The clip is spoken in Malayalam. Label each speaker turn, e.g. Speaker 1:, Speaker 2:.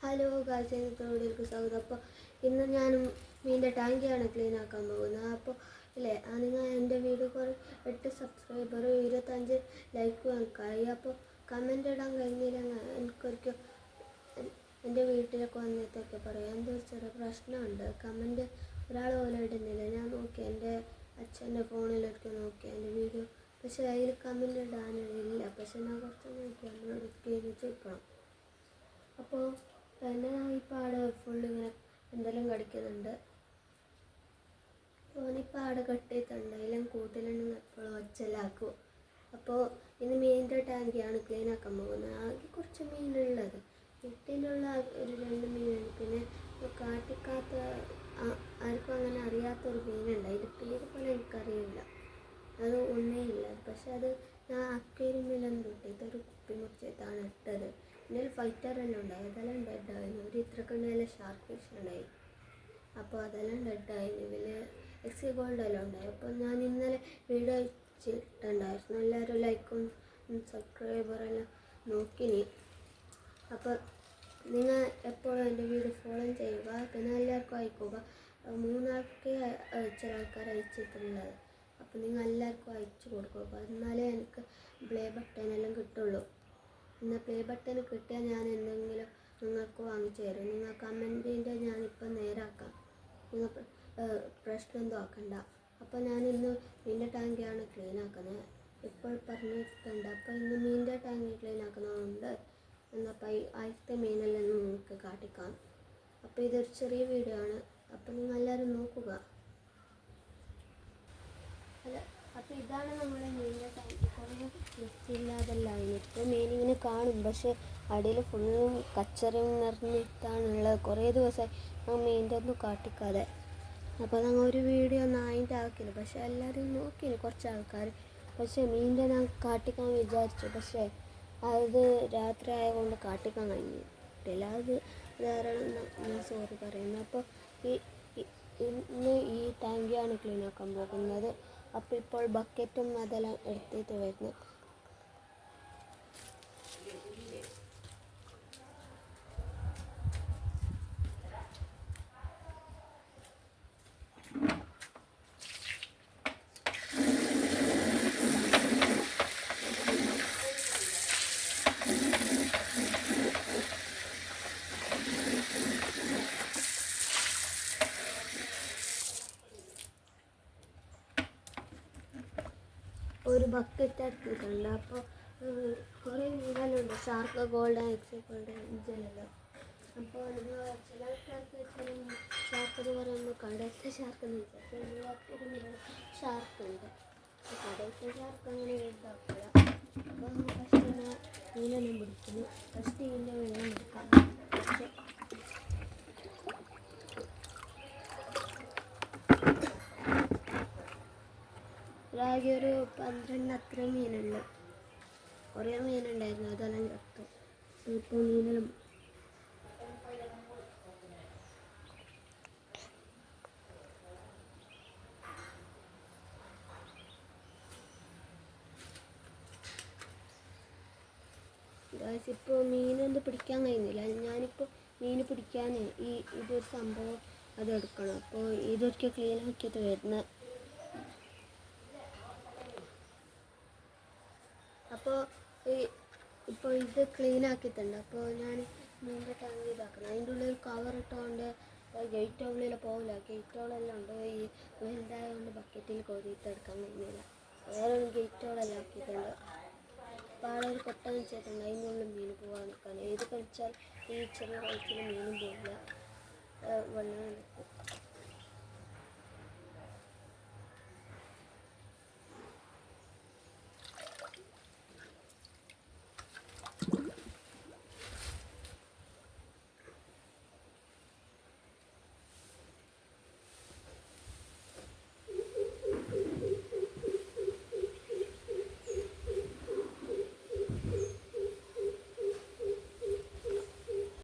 Speaker 1: ഹലോ ഗായ്സ്, ഇന്നത്തെ സ്വാഗതം. അപ്പോൾ ഇന്ന് ഞാനും മീൻ്റെ ടാങ്കിയാണ് ക്ലീൻ ആക്കാൻ പോകുന്നത്. അപ്പോൾ ഇല്ലേ, നിങ്ങൾ എൻ്റെ വീഡിയോ കുറേ 8 സബ്സ്ക്രൈബറും 25 ലൈക്കും ആയി. അപ്പോൾ കമൻ്റ് ഇടാൻ കഴിഞ്ഞില്ല. എനിക്കൊരിക്കൽ എൻ്റെ വീട്ടിലൊക്കെ വന്നിട്ടൊക്കെ പറയാം. എന്തോ ചെറിയ പ്രശ്നമുണ്ട്, കമൻ്റ് ഒരാൾ പോലും ഇടുന്നില്ല. ഞാൻ നോക്കി, എൻ്റെ അച്ഛൻ്റെ ഫോണിലൊക്കെ നോക്കി എൻ്റെ വീഡിയോ, പക്ഷേ അതിൽ കമൻ്റ് ഇടാനില്ല. പക്ഷേ ഞാൻ കുറച്ച് നോക്കി, നമ്മളോട് ക്ലീൻ ചെയ്യിക്കണം. അപ്പോൾ പിന്നെ ഇപ്പോൾ ആടെ ഫുള്ളിങ്ങനെ എന്തെല്ലാം കടിക്കുന്നുണ്ട്. ഓനിപ്പോൾ ആടെ കെട്ടിയിട്ടുണ്ട്, അതിലും കൂട്ടിലുണ്ടെങ്കിൽ എപ്പോഴും ഒച്ചലാക്കും. അപ്പോൾ ഇന്ന് മീനിൻ്റെ ടാങ്കിയാണ് ക്ലീൻ ആക്കാൻ പോകുന്നത്. ആകെ കുറച്ച് മീനുള്ളത്, വീട്ടിലുള്ള ഒരു 2 മീനുണ്ട്. പിന്നെ കാട്ടിക്കാത്ത ആർക്കും അങ്ങനെ അറിയാത്തൊരു മീനുണ്ട്, അതിൻ്റെ പേര് പോലെ എനിക്കറിയില്ല, അത് ഒന്നേ ഇല്ല. പക്ഷെ അത് ഞാൻ അക്വേറിയമിലൊന്നും ഇതൊരു കുപ്പി മുറിച്ചിട്ടാണ് ഇട്ടത്. പിന്നെ ഒരു ഫൈറ്ററെല്ലാം ഉണ്ടായി, അതെല്ലാം ഡെഡായിരുന്നു. ഒരു ഇത്രക്കണ്ണയിലെ ഷാർക്ക് ഫിഷ് ഉണ്ടായി, അപ്പോൾ അതെല്ലാം ഡെഡായിരുന്നു. ഇതിൽ എക്സി ഗോൾഡെല്ലാം ഉണ്ടായി. അപ്പോൾ ഞാൻ ഇന്നലെ വീഡിയോ വെച്ചിട്ടുണ്ടായിരുന്നു. എല്ലാവരും ലൈക്കും സബ്സ്ക്രൈബറെല്ലാം നോക്കിനി. അപ്പോൾ നിങ്ങൾ എപ്പോഴും എൻ്റെ വീഡിയോ ഫോളോ ചെയ്യുക, പിന്നെ എല്ലാവർക്കും അയക്കുക. 3 ആൾക്ക് ചില ആൾക്കാർ അയച്ചിട്ടുള്ളത്. അപ്പോൾ നിങ്ങൾ എല്ലാവർക്കും അയച്ചു കൊടുക്കുക, എന്നാലേ എനിക്ക് പ്ലേ ബട്ടണെല്ലാം കിട്ടുള്ളൂ. എന്നാൽ പ്ലേ ബട്ടൺ കിട്ടിയാൽ ഞാൻ എന്തെങ്കിലും നിങ്ങൾക്ക് വാങ്ങിച്ചു തരും. നിങ്ങൾ കമൻറ്റിൻ്റെ ഞാനിപ്പോൾ നേരാക്കാം, നിങ്ങൾ പ്രശ്നം എന്തോ ആക്കണ്ട. അപ്പോൾ ഞാൻ ഇന്ന് മീൻ്റെ ടാങ്കിയാണ് ക്ലീൻ ആക്കുന്നത്, ഇപ്പോൾ പറഞ്ഞിട്ടുണ്ട്. അപ്പോൾ ഇന്ന് മീൻ്റെ ടാങ്കി ക്ലീൻ ആക്കുന്നതുകൊണ്ട് എന്നപ്പോൾ ആദ്യത്തെ മീനെല്ലാം നിങ്ങൾക്ക് കാട്ടിക്കാം. അപ്പോൾ ഇതൊരു ചെറിയ വീഡിയോ ആണ്, അപ്പോൾ നിങ്ങൾ എല്ലാവരും നോക്കുക. അപ്പോൾ ഇതാണ് നമ്മുടെ മീനിൻ്റെ ടാങ്ക്. കുറേ വൃത്തിയില്ലാതെല്ലാം ഇപ്പോൾ മീനിങ്ങനെ കാണും, പക്ഷേ അടിയിൽ ഫുള്ളും കച്ചറയും നിറഞ്ഞിട്ടാണുള്ളത്. കുറേ ദിവസമായി ആ മീനിൻ്റെ ഒന്നും കാട്ടിക്കാതെ. അപ്പോൾ ഞങ്ങൾ ഒരു വീഡിയോ ഒന്നും അതിൻ്റെ ആക്കില്ല, പക്ഷേ എല്ലാവരും നോക്കിയില്ല കുറച്ച് ആൾക്കാർ. പക്ഷേ മീനിൻ്റെ ഞാൻ കാട്ടിക്കാൻ വിചാരിച്ചു, പക്ഷേ അത് രാത്രി ആയതുകൊണ്ട് കാട്ടിക്കാൻ കഴിഞ്ഞിട്ടില്ല. അത് ധാരാളം ഞാൻ സോറി പറയുന്നു. അപ്പോൾ ഇന്ന് ഈ ടാങ്കിയാണ് ക്ലീൻ ആക്കാൻ പോകുന്നത്. അപ്പോൾ ഇപ്പോൾ ബക്കറ്റും അതെല്ലാം എടുത്തിട്ട് വരുന്നു. ഒരു ബക്കറ്റ് എടുത്തിട്ടുണ്ട്. അപ്പോൾ കുറേ മീനെല്ലാം ഷാർക്ക് ഗോൾഡ്, എക്സി ഗോൾഡ്, ഇതെല്ലാം. അപ്പോൾ ചില ആൾക്കാർക്ക് ഷാർക്ക് എന്ന് പറയുമ്പോൾ കടലത്തെ ഷാർക്ക് എന്ന് വിചാരിച്ചു. ഷാർക്ക് ഉണ്ട്, കടലത്തെ ഷാർക്ക് അങ്ങനെ ഇതാക്കില്ല. അപ്പോൾ ഫസ്റ്റ് മീനെല്ലാം പിടിക്കുന്നു. ഫസ്റ്റ് ഇതിൻ്റെ വെള്ളം എടുക്കാം. പക്ഷേ ആകെ ഒരു 12 അത്ര മീനുണ്ട്. കുറേ മീനുണ്ടായിരുന്നു, അതെല്ലാം ചത്തു. ഇപ്പോൾ മീനെല്ലാം ഇപ്പോൾ മീനൊന്നും പിടിക്കാൻ കഴിയുന്നില്ല. ഞാനിപ്പോൾ മീൻ പിടിക്കാൻ ഇതൊരു സംഭവം അതെടുക്കണം. അപ്പോൾ ഇതൊക്കെ ക്ലീൻ ആക്കിയിട്ട് വരുന്നത്. അപ്പോൾ ഇപ്പോൾ ഇത് ക്ലീൻ ആക്കിയിട്ടുണ്ട്. അപ്പോൾ ഞാൻ മീനിൻ്റെ ടാങ്ക് ഇതാക്കണം. അതിൻ്റെ ഉള്ളിൽ കവർ ഇട്ടുകൊണ്ട് ഗേറ്റ് ഉള്ളിൽ പോകില്ല. ഗേറ്റുകളെല്ലാം ഉണ്ട്, ഈ വലുതായതുകൊണ്ട് ബക്കറ്റിൽ കോരിയിട്ട് എടുക്കാൻ കഴിയുന്നില്ല. വേറെ ഒരു ഗേറ്റുകളെല്ലാം ആക്കിയിട്ടുണ്ട്. അപ്പോൾ ആടെ ഒരു കൊട്ട വെച്ചിട്ടുണ്ട്, അതിൻ്റെ ഉള്ളിൽ മീൻ പോകാൻ നിൽക്കാൻ. ഏത് കഴിച്ചാൽ ഈ ചെറിയ വയസ്സിൽ മീനും പോകില്ല, വെള്ളം നിൽക്കും.